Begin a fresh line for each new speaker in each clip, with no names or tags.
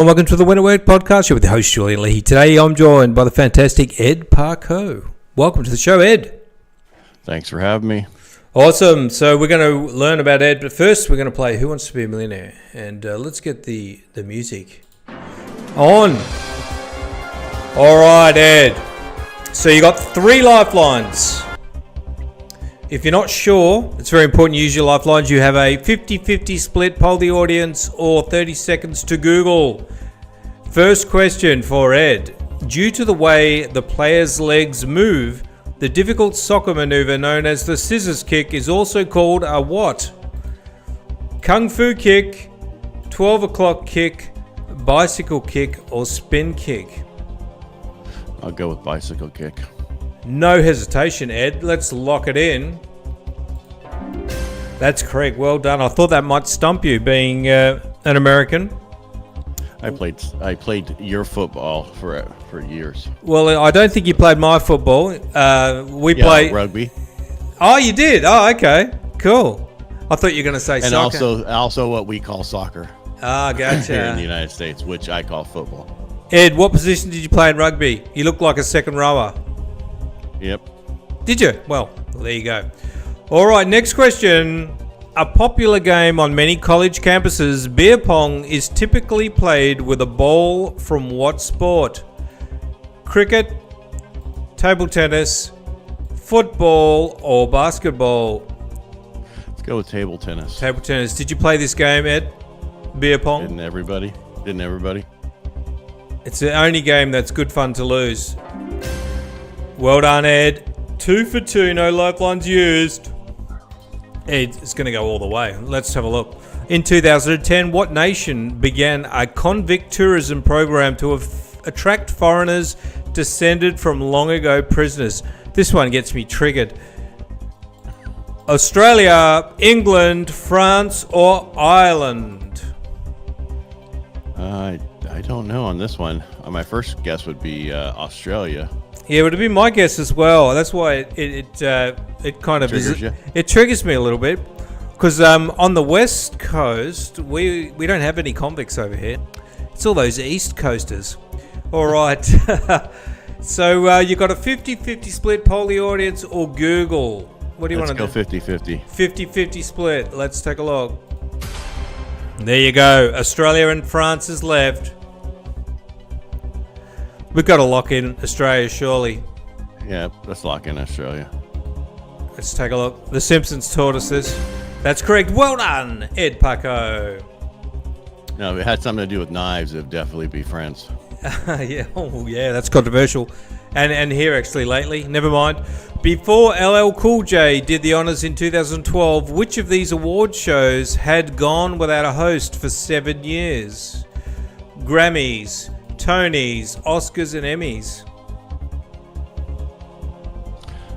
Welcome to the When It Worked podcast. You're with the host, Julian Leahy. Today I'm joined by the fantastic Ed Parcaut. Welcome to the show, Ed.
Thanks for having me.
Awesome. So we're going to learn about Ed, but first we're going to play Who Wants to Be a Millionaire? And let's get the music on. All right, Ed. So you got 3 lifelines. If you're not sure, it's very important you use your lifelines. You have a 50-50 split, poll the audience, or 30 seconds to Google. First question for Ed. Due to the way the player's legs move, the difficult soccer maneuver known as the scissors kick is also called a what? Kung fu kick, 12 o'clock kick, bicycle kick, or spin kick?
I'll go with bicycle kick.
No hesitation, Ed. Let's lock it in. That's correct. Well done. I thought that might stump you, being an American.
I played your football for years.
Well, I don't think you played my football. We played
rugby.
Oh, you did? Oh, okay. Cool. I thought you were going to say soccer.
And also what we call soccer.
Ah, gotcha.
Here in the United States, which I call football.
Ed, what position did you play in rugby? You look like a second rower.
Yep.
Did you? Well, there you go. All right, next question. A popular game on many college campuses, beer pong is typically played with a ball from what sport? Cricket, table tennis, football, or basketball?
Let's go with table tennis.
Table tennis. Did you play this game, Ed? Beer pong?
Didn't everybody?
It's the only game that's good fun to lose. Well done, Ed. 2 for 2, no lifelines used. Ed is going to go all the way. Let's have a look. In 2010, what nation began a convict tourism program to attract foreigners descended from long ago prisoners? This one gets me triggered. Australia, England, France, or Ireland?
I don't know on this one. My first guess would be Australia.
Yeah, it would be my guess as well. That's why it kind of
triggers you.
It triggers me a little bit because on the west coast we don't have any convicts over here. It's all those east coasters. All right. So you got a 50-50 split, poll the audience or Google. What do you want to do?
Let's go 50-50.
50-50 split. Let's take a look. There you go. Australia and France is left. We've got to lock in Australia, surely.
Yeah, let's lock in Australia.
Let's take a look. The Simpsons taught us this. That's correct. Well done, Ed Parcaut.
No, if it had something to do with knives, it'd definitely be France.
Yeah, oh yeah, that's controversial. And here actually lately, never mind. Before LL Cool J did the honors in 2012, which of these award shows had gone without a host for 7 years? Grammys, Tonys, Oscars, and Emmys.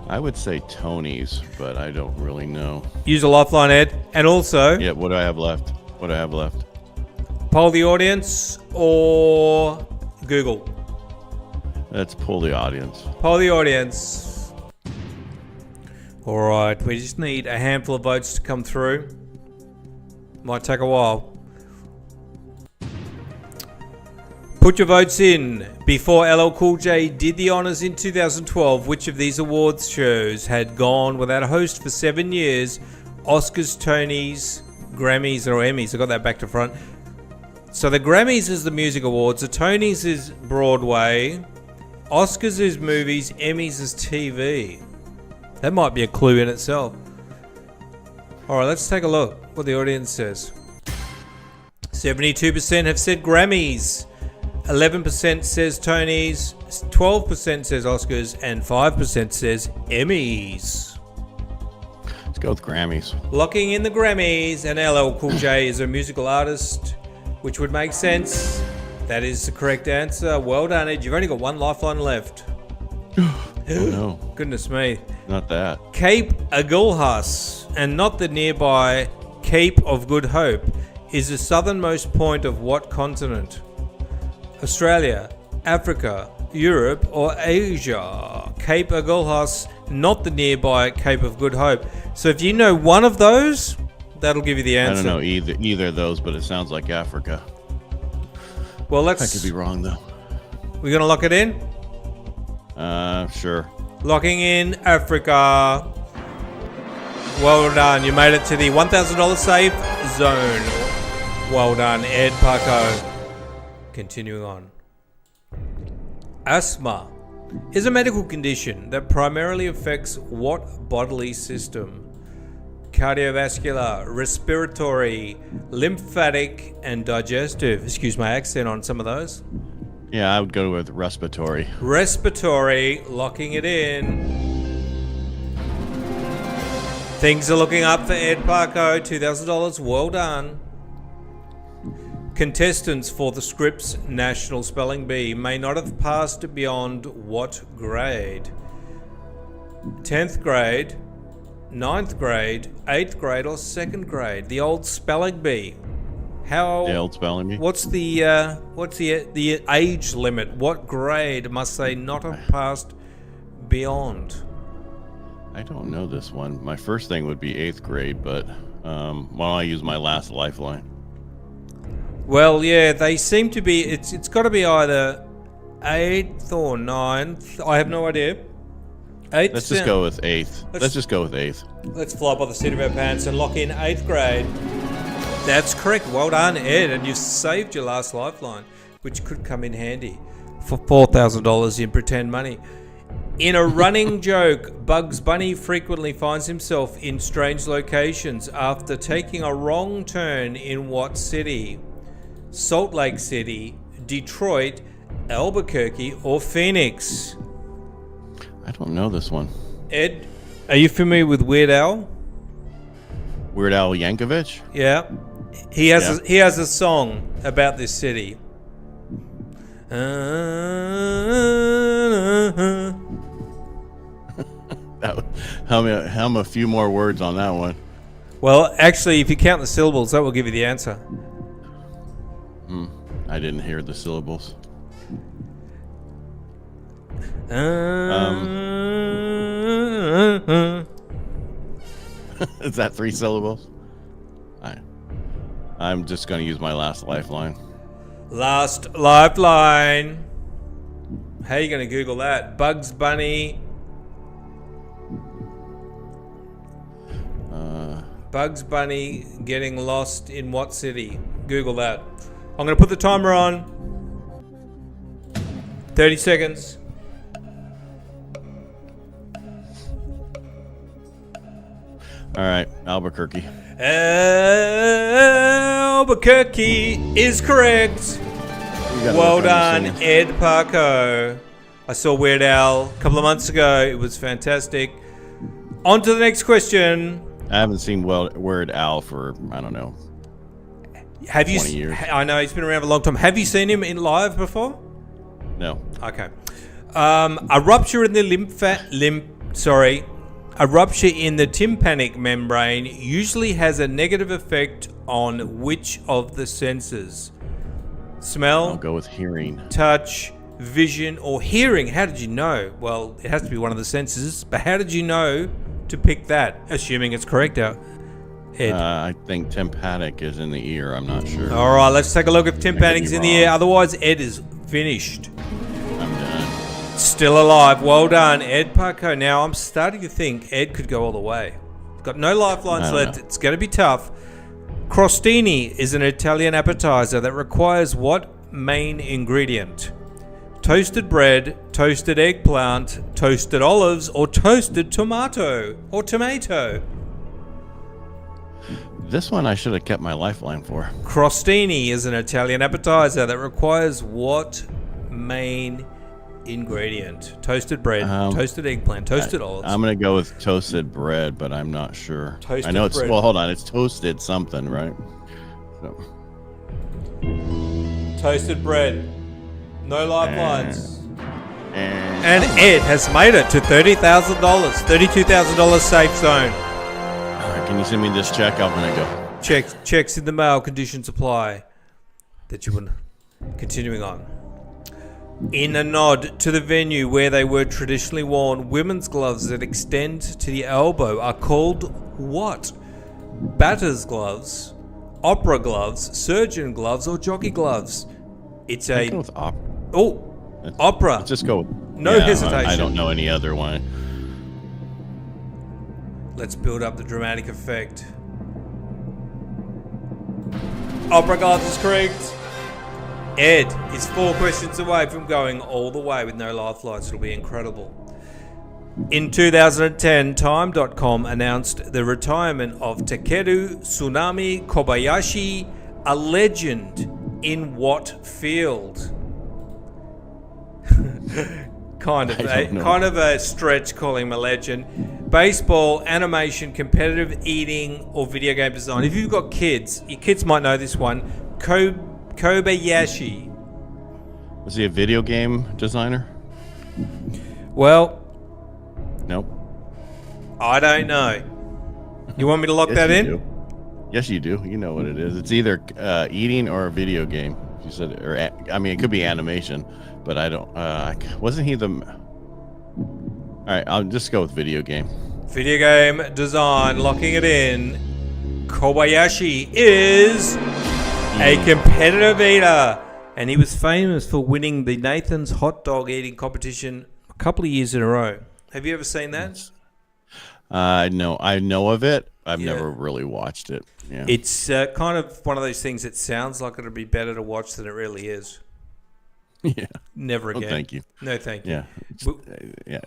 I would say Tonys, but I don't really know.
Use a lifeline, Ed. And also...
Yeah, what do I have left?
Poll the audience or Google?
Let's poll the audience.
Poll the audience. All right, we just need a handful of votes to come through. Might take a while. Put your votes in. Before LL Cool J did the honors in 2012, which of these awards shows had gone without a host for 7 years? Oscars, Tonys, Grammys, or Emmys? I got that back to front. So the Grammys is the music awards, the Tonys is Broadway, Oscars is movies, Emmys is TV. That might be a clue in itself. All right, let's take a look what the audience says. 72% have said Grammys. 11% says Tonys, 12% says Oscars, and 5% says Emmys.
Let's go with Grammys.
Locking in the Grammys, and LL Cool J is a musical artist, which would make sense. That is the correct answer. Well done, Ed. You've only got one lifeline left.
Oh no.
Goodness me.
Not that.
Cape Agulhas, and not the nearby Cape of Good Hope, is the southernmost point of what continent? Australia, Africa, Europe, or Asia? Cape Agulhas, not the nearby Cape of Good Hope. So if you know one of those, that'll give you the answer.
I don't know either of those, but it sounds like Africa.
Well,
I could be wrong though.
We're going to lock it in?
Sure.
Locking in Africa. Well done. You made it to the $1,000 safe zone. Well done, Ed Parcaut. Continuing on. Asthma is a medical condition that primarily affects what bodily system? Cardiovascular, respiratory, lymphatic, and digestive. Excuse my accent on some of those.
Yeah, I would go with respiratory.
Respiratory, locking it in. Things are looking up for Ed Parcaut, $2,000. Well done. Contestants for the Scripps National Spelling Bee may not have passed beyond what grade? 10th grade, 9th grade, 8th grade, or 2nd grade? The old spelling bee. How?
The old spelling bee.
What's the age limit? What grade must they not have passed beyond?
I don't know this one. My first thing would be 8th grade, but why don't I use my last lifeline?
Well, yeah, they seem to be. It's got to be either 8th or 9th. I have no idea. 8th.
Let's just go with 8th. Let's just go with 8th.
Let's fly by the seat of our pants and lock in 8th grade. That's correct. Well done, Ed, and you've saved your last lifeline, which could come in handy for $4,000 in pretend money. In a running joke, Bugs Bunny frequently finds himself in strange locations after taking a wrong turn in what city? Salt Lake City, Detroit, Albuquerque, or Phoenix?
I don't know this one.
Ed, are you familiar with Weird Al?
Weird Al Yankovic?
Yeah. He has a song about this city.
Hum a few more words on that one.
Well, actually, if you count the syllables, that will give you the answer.
I didn't hear the syllables. Is that 3 syllables? I'm just going to use my last lifeline.
Last lifeline. How are you going to Google that? Bugs Bunny. Bugs Bunny getting lost in what city? Google that. I'm going to put the timer on. 30 seconds.
All right, Albuquerque.
Albuquerque is correct. Well done, Ed Parcaut. I saw Weird Al a couple of months ago. It was fantastic. On to the next question.
I haven't seen Weird Al for, I don't know,
have
20 years.
I know, he's been around for a long time. Have you seen him in live before?
No.
Okay. A rupture in the A rupture in the tympanic membrane usually has a negative effect on which of the senses? Smell?
I'll go with hearing.
Touch, vision, or hearing? How did you know? Well, it has to be one of the senses, but how did you know to pick that? Assuming it's correct, Ed.
I think tympanic is in the ear. I'm not sure.
All right, let's take a look if tympanic's in the ear. Otherwise, Ed is finished.
I'm done.
Still alive. Well done, Ed Parcaut. Now, I'm starting to think Ed could go all the way. Got no lifelines left. It's going to be tough. Crostini is an Italian appetizer that requires what main ingredient? Toasted bread, toasted eggplant, toasted olives, or toasted tomato or tomato?
This one I should have kept my lifeline for.
Crostini is an Italian appetizer that requires what main ingredient? Toasted bread, toasted eggplant, toasted olives.
I'm going to go with toasted bread, but I'm not sure.
Toasted
I know it's,
bread.
well, hold on. It's toasted something, right? So.
Toasted bread. No lifelines.
And
Ed has made it to $30,000, $32,000 safe zone.
All right, can you send me this check? I'm going to go.
Checks in the mail, conditions apply. That you would. Continuing on. In a nod to the venue where they were traditionally worn, women's gloves that extend to the elbow are called what? Batter's gloves, opera gloves, surgeon gloves, or jockey gloves? It's
I go with opera.
Opera.
Let's just go.
No hesitation.
I don't know any other one.
Let's build up the dramatic effect. Opera Gods is correct. Ed is 4 questions away from going all the way with no lifelines. It'll be incredible. In 2010, Time.com announced the retirement of Takeru Tsunami Kobayashi, a legend in what field? kind of a stretch calling him a legend. Baseball, animation, competitive eating, or video game design. If you've got kids, your kids might know this one. Kobayashi.
Was he a video game designer?
Well,
nope.
I don't know. You want me to lock that in?
Do. Yes, you do. You know what it is. It's either eating or a video game. You said, it could be animation, but I don't. Wasn't he the? All right, I'll just go with video game.
Video game design, locking it in. Kobayashi is a competitive eater, and he was famous for winning the Nathan's hot dog eating competition a couple of years in a row. Have you ever seen that?
No, I know of it. I've never really watched it. Yeah.
It's kind of one of those things that sounds like it'll be better to watch than it really is.
Yeah.
Never again.
Oh, thank you.
No, thank you.
Yeah.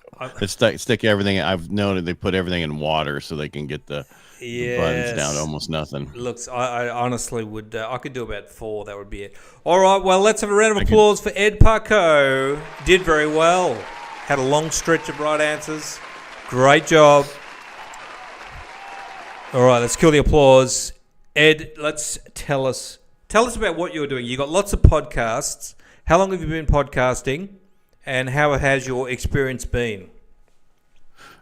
Stick everything. I've known they put everything in water so they can get the buns down to almost nothing.
Looks, I honestly would. I could do about 4. That would be it. All right. Well, let's have a round of applause for Ed Parcaut. Did very well. Had a long stretch of right answers. Great job. All right, let's kill the applause. Ed, tell us about what you're doing. You got lots of podcasts. How long have you been podcasting, and how has your experience been?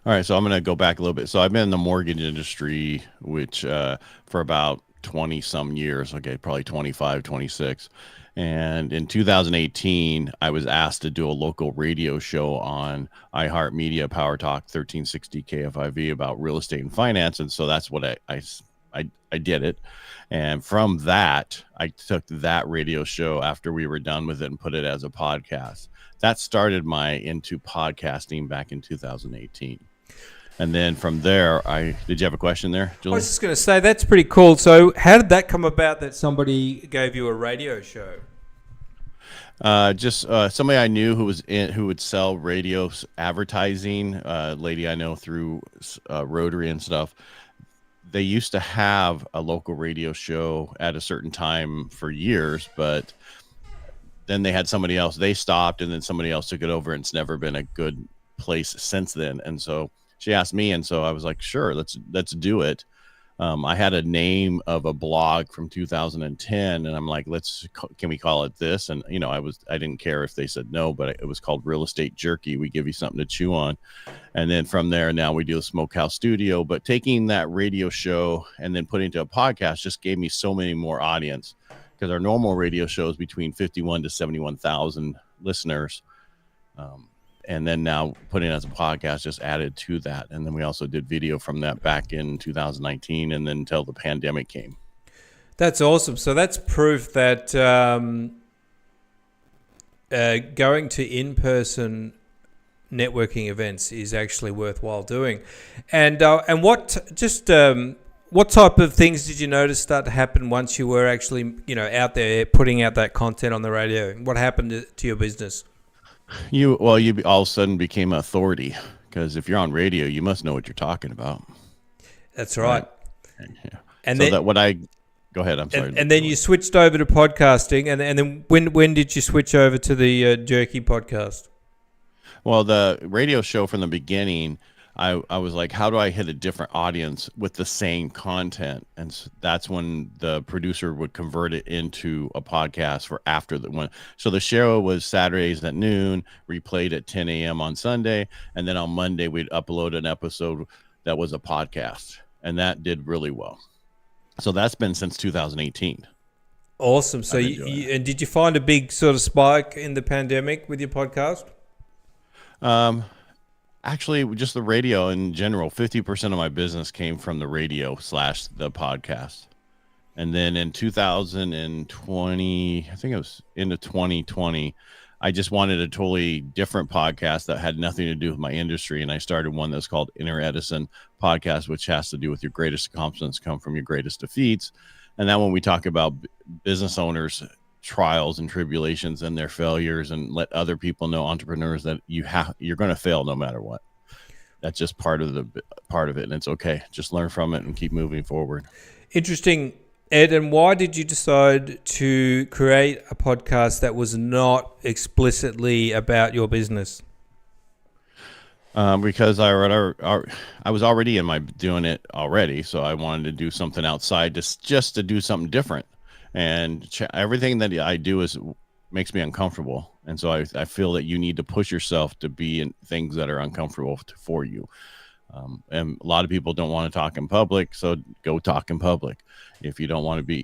All right, so I'm going to go back a little bit. So I've been in the mortgage industry, which for about 20 some years. Okay, probably 25, 26. And in 2018, I was asked to do a local radio show on iHeartMedia Power Talk 1360 KFIV about real estate and finance. And so that's what I did it. And from that, I took that radio show after we were done with it and put it as a podcast. That started my into podcasting back in 2018. And then from there, did you have a question there, Julie?
I was just going to say, that's pretty cool. So how did that come about that somebody gave you a radio show?
Just somebody I knew who would sell radio advertising, lady I know through Rotary and stuff. They used to have a local radio show at a certain time for years, but then they had somebody else. They stopped, and then somebody else took it over, and it's never been a good place since then. And so she asked me, and so I was like, sure, let's do it. I had a name of a blog from 2010, and I'm like, can we call it this? And I didn't care if they said no, but it was called Real Estate Jerky. We give you something to chew on. And then from there, now we do a Smokehouse Studio. But taking that radio show and then putting it into a podcast just gave me so many more audience, because our normal radio show is between 51 to 71,000 listeners. And then now putting it as a podcast just added to that. And then we also did video from that back in 2019 and then until the pandemic came.
That's awesome. So that's proof that going to in-person networking events is actually worthwhile doing. And what type of things did you notice start to happen once you were actually, out there putting out that content on the radio? What happened to your business?
You all of a sudden became an authority, because if you're on radio, you must know what you're talking about.
That's right.
Yeah.
And
so
then,
go ahead. I'm sorry.
And then you switched over to podcasting, and then when did you switch over to the Jerky podcast?
Well, the radio show from the beginning, I was like, how do I hit a different audience with the same content? And so that's when the producer would convert it into a podcast for after the one. So the show was Saturdays at noon, replayed at 10 a.m. on Sunday. And then on Monday, we'd upload an episode that was a podcast. And that did really well. So that's been since 2018.
Awesome. So and did you find a big sort of spike in the pandemic with your podcast?
Actually, just the radio in general. 50% of my business came from the radio / the podcast. And then in 2020, I think it was into 2020, I just wanted a totally different podcast that had nothing to do with my industry. And I started one that's called Inner Edison Podcast, which has to do with your greatest accomplishments come from your greatest defeats. And that when we talk about business owners, trials and tribulations and their failures, and let other people know, entrepreneurs, that you're going to fail no matter what. That's just part of it, and it's okay. Just learn from it and keep moving forward.
Interesting, Ed. And why did you decide to create a podcast that was not explicitly about your business?
Because I was already doing it already, so I wanted to do something outside, just to do something different. And everything that I do makes me uncomfortable. And so I feel that you need to push yourself to be in things that are uncomfortable for you. And a lot of people don't want to talk in public, so go talk in public. If you don't want to be,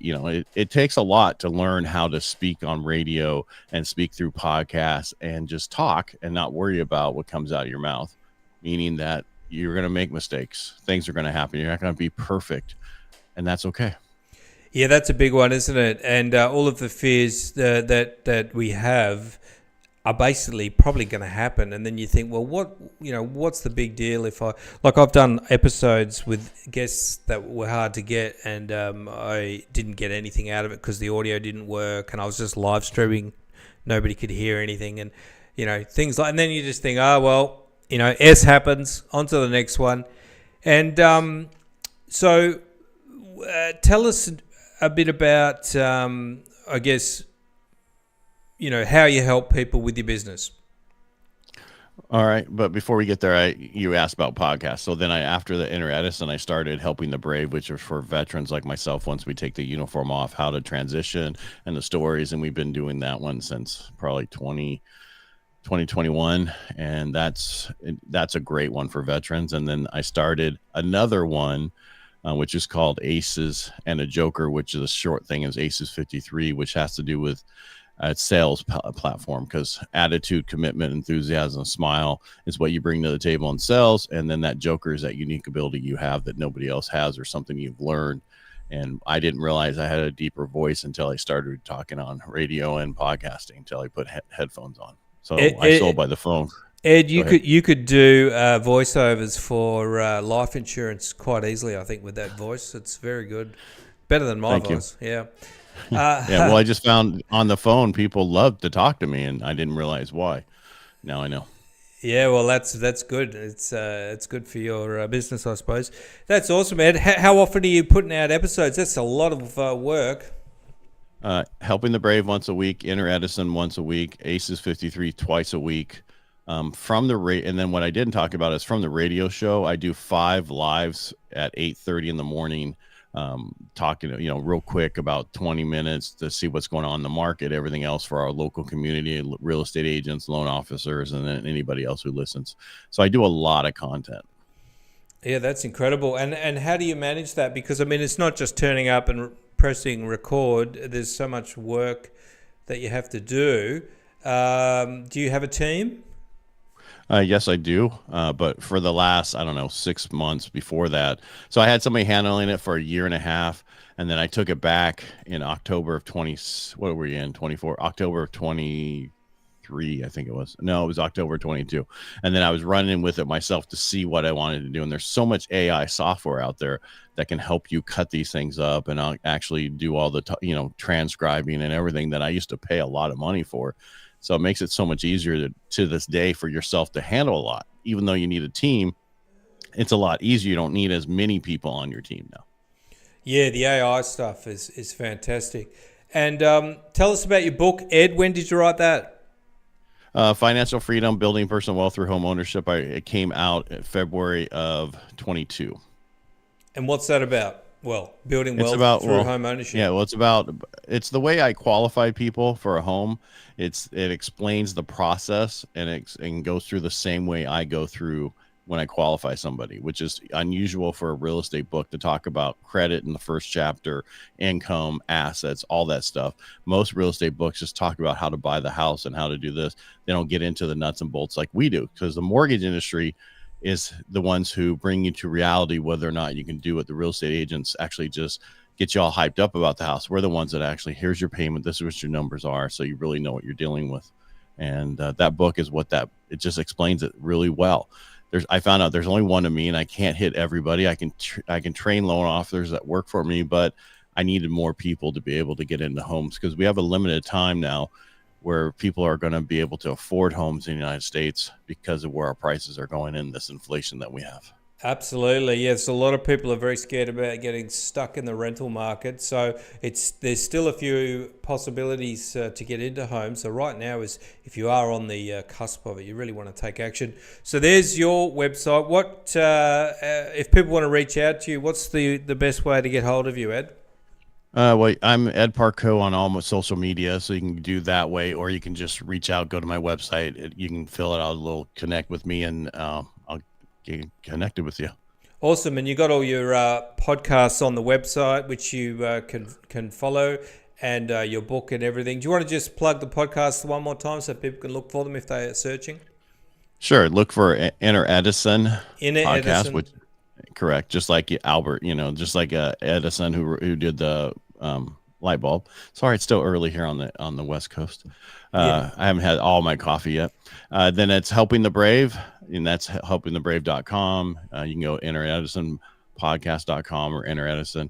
it takes a lot to learn how to speak on radio and speak through podcasts and just talk and not worry about what comes out of your mouth, meaning that you're going to make mistakes. Things are going to happen. You're not going to be perfect, and that's okay.
Yeah, that's a big one, isn't it? And all of the fears that we have are basically probably going to happen. And then you think, well, what's the big deal if I've done episodes with guests that were hard to get, and I didn't get anything out of it because the audio didn't work, and I was just live streaming, nobody could hear anything, and things like. And then you just think, S happens, on to the next one, and so tell us a bit about, I guess, how you help people with your business.
All right. But before we get there, you asked about podcasts. So then after the Inner Edison, I started Helping the Brave, which is for veterans like myself. Once we take the uniform off, how to transition and the stories. And we've been doing that one since probably 2021. And that's a great one for veterans. And then I started another one, which is called Aces and a Joker, which is a short thing, is Aces 53, which has to do with sales platform, because attitude, commitment, enthusiasm, smile is what you bring to the table in sales. And then that Joker is that unique ability you have that nobody else has, or something you've learned. And I didn't realize I had a deeper voice until I started talking on radio and podcasting, until I put headphones on. So I sold by the phone.
Ed, you could do voiceovers for life insurance quite easily, I think, with that voice. It's very good. Better than my voice. Yeah.
Well, I just found on the phone people love to talk to me, and I didn't realize why. Now I know.
Yeah, well, that's good. It's good for your business, I suppose. That's awesome, Ed. How often are you putting out episodes? That's a lot of work.
Helping the Brave once a week, Inner Edison once a week, Aces 53 twice a week. From the and then what I didn't talk about is from the radio show, I do 5 lives at 8:30 in the morning, talking, real quick, about 20 minutes to see what's going on in the market, everything else for our local community, real estate agents, loan officers, and then anybody else who listens. So I do a lot of content.
Yeah, that's incredible. And how do you manage that? Because, it's not just turning up and pressing record. There's so much work that you have to do. Do you have a team?
Yes, I do. But for the last, 6 months before that. So I had somebody handling it for a year and a half. And then I took it back in October of 24, October of 23, I think it was. No, it was October 22. And then I was running with it myself to see what I wanted to do. And there's so much AI software out there that can help you cut these things up, and I'll actually do all the, transcribing and everything that I used to pay a lot of money for. So it makes it so much easier to this day for yourself to handle a lot. Even though you need a team, it's a lot easier. You don't need as many people on your team now.
Yeah, the AI stuff is fantastic. And tell us about your book, Ed. When did you write that?
Financial Freedom, Building Personal Wealth Through Home Ownership. It came out in February of 22.
And what's that about? Well, building wealth through home ownership.
Yeah, well, it's the way I qualify people for a home. It explains the process, and goes through the same way I go through when I qualify somebody, which is unusual for a real estate book to talk about credit in the first chapter, income, assets, all that stuff. Most real estate books just talk about how to buy the house and how to do this. They don't get into the nuts and bolts like we do, because the mortgage industry is the ones who bring you to reality whether or not you can do it. The real estate agents actually just get you all hyped up about the house. We're the ones that actually, here's your payment. This is what your numbers are. So you really know what you're dealing with. And that book is it just explains it really well. I found out there's only one of me, and I can't hit everybody. I can train loan officers that work for me, but I needed more people to be able to get into homes, because we have a limited time now where people are going to be able to afford homes in the United States because of where our prices are going in this inflation that we have.
Absolutely, yes. A lot of people are very scared about getting stuck in the rental market. So there's still a few possibilities to get into homes. So right now is, if you are on the cusp of it, you really want to take action. So there's your website. What if people want to reach out to you? What's the best way to get hold of you, Ed?
Well, I'm Ed Parcaut on all my social media, so you can do that way, or you can just reach out, go to my website. You can fill it out a little, connect with me, and I'll get connected with you.
Awesome. And you got all your podcasts on the website, which you can follow, and your book and everything. Do you want to just plug the podcast one more time so people can look for them if they are searching?
Sure. Look for Inner Edison podcast,
Edison.
which correct, just like Albert, just like Edison who did the light bulb. Sorry, it's still early here on the West Coast. I haven't had all my coffee yet. Then it's Helping the Brave, and that's helpingthebrave.com. You can go inneredisonpodcast.com or Inner Edison.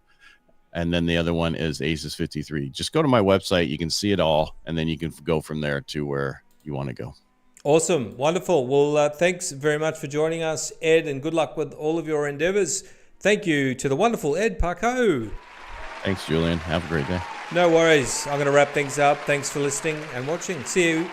And then the other one is Aces 53. Just go to my website. You can see it all, and then you can go from there to where you want to go.
Awesome. Wonderful. Well, thanks very much for joining us, Ed, and good luck with all of your endeavors. Thank you to the wonderful Ed Parcaut.
Thanks, Julian. Have a great day.
No worries. I'm going to wrap things up. Thanks for listening and watching. See you.